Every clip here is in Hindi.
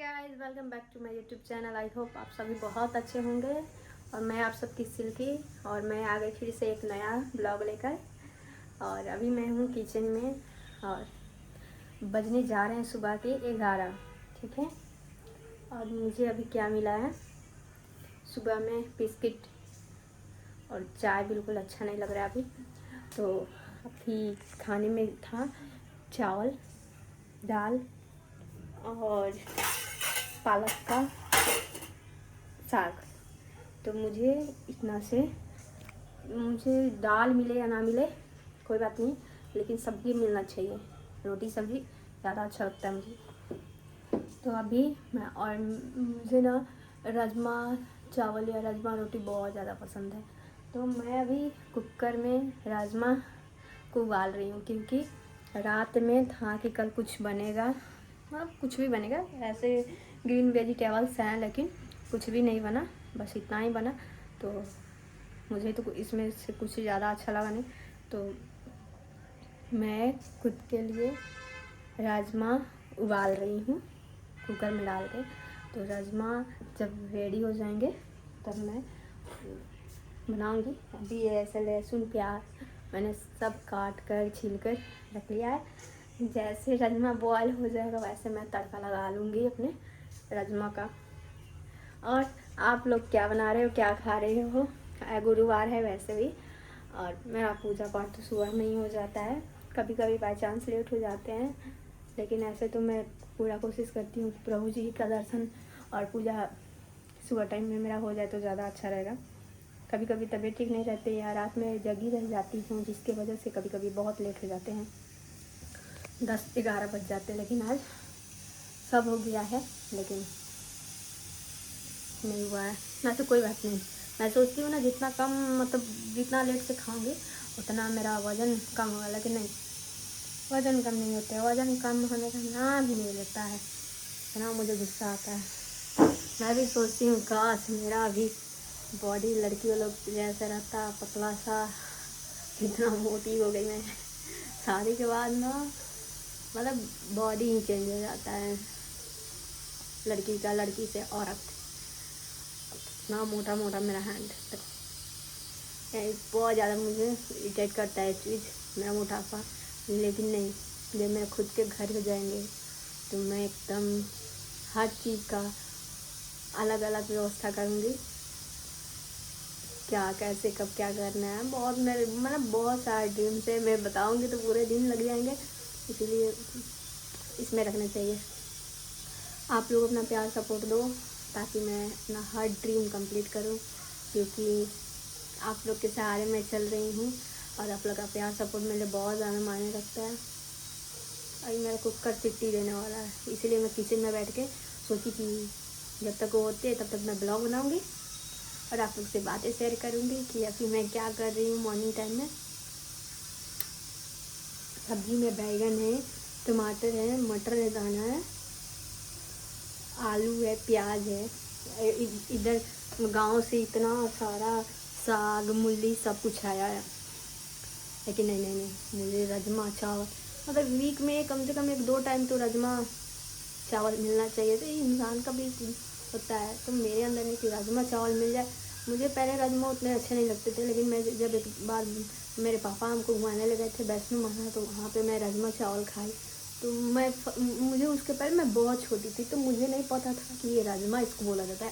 Guys, welcome back to my YouTube channel. I hope आप सभी बहुत अच्छे होंगे और मैं आप सबकी सिल्की और मैं आ गई फिर से एक नया ब्लॉग लेकर। और अभी मैं हूँ किचन में और बजने जा रहे हैं सुबह के 11। ठीक है, और मुझे अभी क्या मिला है, सुबह में बिस्किट और चाय बिल्कुल अच्छा नहीं लग रहा अभी। तो अभी खाने में था चावल, दाल और पालक का साग। तो मुझे इतना से, मुझे दाल मिले या ना मिले कोई बात नहीं, लेकिन सब्ज़ी मिलना चाहिए। रोटी सब्ज़ी ज़्यादा अच्छा लगता है मुझे। तो अभी मैं, और मुझे ना राजमा चावल या राजमा रोटी बहुत ज़्यादा पसंद है। तो मैं अभी कुकर में राजमा को उबाल रही हूँ, क्योंकि रात में था कि कल कुछ बनेगा, मतलब कुछ भी बनेगा, ऐसे ग्रीन वेजिटेबल्स हैं लेकिन कुछ भी नहीं बना, बस इतना ही बना। तो मुझे तो इसमें से कुछ ज़्यादा अच्छा लगा नहीं, तो मैं खुद के लिए राजमा उबाल रही हूँ कुकर में डाल के। तो राजमा जब रेडी हो जाएंगे तब मैं बनाऊंगी। अभी ऐसे लहसुन प्याज मैंने सब काट कर छील कर रख लिया है। जैसे राजमा बॉयल हो जाएगा वैसे मैं तड़का लगा लूँगी अपने राजमा का। और आप लोग क्या बना रहे हो, क्या खा रहे हो? गुरुवार है वैसे भी, और मेरा पूजा पाठ तो सुबह में ही हो जाता है। कभी कभी बाई चांस लेट हो जाते हैं, लेकिन ऐसे तो मैं पूरा कोशिश करती हूँ प्रभु जी का दर्शन और पूजा सुबह टाइम में मेरा हो जाए तो ज़्यादा अच्छा रहेगा। कभी कभी तबीयत ठीक नहीं रहती या रात में जगी रह जाती हूँ, जिसकी वजह से कभी कभी बहुत लेट हो जाते हैं, 10-11 बज जाते हैं। लेकिन आज सब हो गया है, लेकिन नहीं हुआ है ना, तो कोई बात नहीं। मैं सोचती हूँ ना जितना कम, मतलब जितना लेट से खाऊंगी उतना मेरा वज़न कम होगा, लेकिन नहीं, वज़न कम नहीं होता है। वज़न कम होने का नाम भी नहीं लेता है, इतना मुझे गुस्सा आता है। मैं भी सोचती हूँ काश मेरा भी बॉडी लड़कियों लोग जैसे रहता, पतला सा। इतना मोटी हो गई मैं शादी के बाद ना, मतलब बॉडी ही चेंज हो जाता है लड़की का, लड़की से औरत। इतना मोटा मोटा मेरा हैंड, बहुत ज़्यादा मुझे इरिटेट करता है चीज़, मेरा मोटापा। लेकिन नहीं, जब मेरे खुद के घर हो जाएंगे तो मैं एकदम हर चीज़ का अलग अलग व्यवस्था करूँगी, क्या कैसे कब क्या करना है। बहुत मेरे मतलब बहुत सारे ड्रीम्स है, मैं बताऊँगी तो पूरे दिन लग जाएंगे, इसीलिए इसमें रखना चाहिए। आप लोग अपना प्यार सपोर्ट दो ताकि मैं अपना हर ड्रीम कंप्लीट करूं, क्योंकि आप लोग के सहारे मैं चल रही हूं और आप लोग का प्यार सपोर्ट मेरे लिए बहुत ज़्यादा मायने रखता है। अभी मेरा कुकर चिट्टी देने वाला है, इसीलिए मैं किचन में बैठ के सोची कि जब तक वो होते तब तक मैं ब्लॉग बनाऊँगी और आप लोग से बातें शेयर करूँगी कि अभी मैं क्या कर रही हूँ मॉर्निंग टाइम में। सब्जी में बैगन है, टमाटर है, मटर है, दाना है, आलू है, प्याज है। इधर गांव से इतना सारा साग मूली सब कुछ आया है, लेकिन नहीं नहीं नहीं, मुझे राजमा चावल, मतलब वीक में कम से कम 1-2 टाइम तो राजमा चावल मिलना चाहिए। तो इंसान का भी होता है, तो मेरे अंदर है कि राजमा चावल मिल जाए। मुझे पहले राजमा उतने अच्छे नहीं लगते थे, लेकिन मैं जब एक बार मेरे पापा हमको घुमाने ले गए थे वैष्णो माता, तो वहाँ पे मैं राजमा चावल खाई। तो मुझे उसके पहले मैं बहुत छोटी थी, तो मुझे नहीं पता था कि ये राजमा इसको बोला जाता है।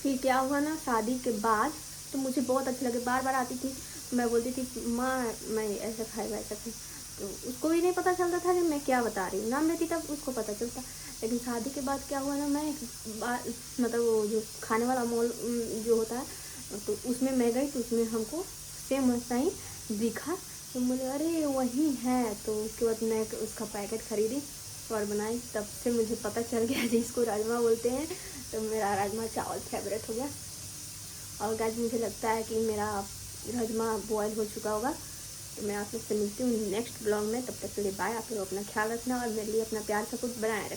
फिर क्या हुआ ना, शादी के बाद तो मुझे बहुत अच्छे लगे, बार बार आती थी, मैं बोलती थी माँ मैं ऐसा खाए वैसा खाई। तो उसको भी नहीं पता चलता था कि मैं क्या बता रही हूँ, नाम लेती तब उसको पता चलता। लेकिन शादी के बाद क्या हुआ ना, मैं मतलब वो जो खाने वाला मॉल जो होता है, तो उसमें मैं गई, तो उसमें हमको सेम वैसा ही दिखा। तो बोले अरे वही है, तो उसके बाद मैं उसका पैकेट ख़रीदी और बनाई। तब से मुझे पता चल गया जिसको राजमा बोलते हैं, तो मेरा राजमा चावल फेवरेट हो गया। और गाइस मुझे लगता है कि मेरा राजमा बॉयल हो चुका होगा, तो मैं आप लोग से मिलती हूँ नेक्स्ट ब्लॉग में। तब तक के लिए बाय। आप लोग अपना ख्याल रखना और मेरे लिए अपना प्यार सपोर्ट बनाए रखना।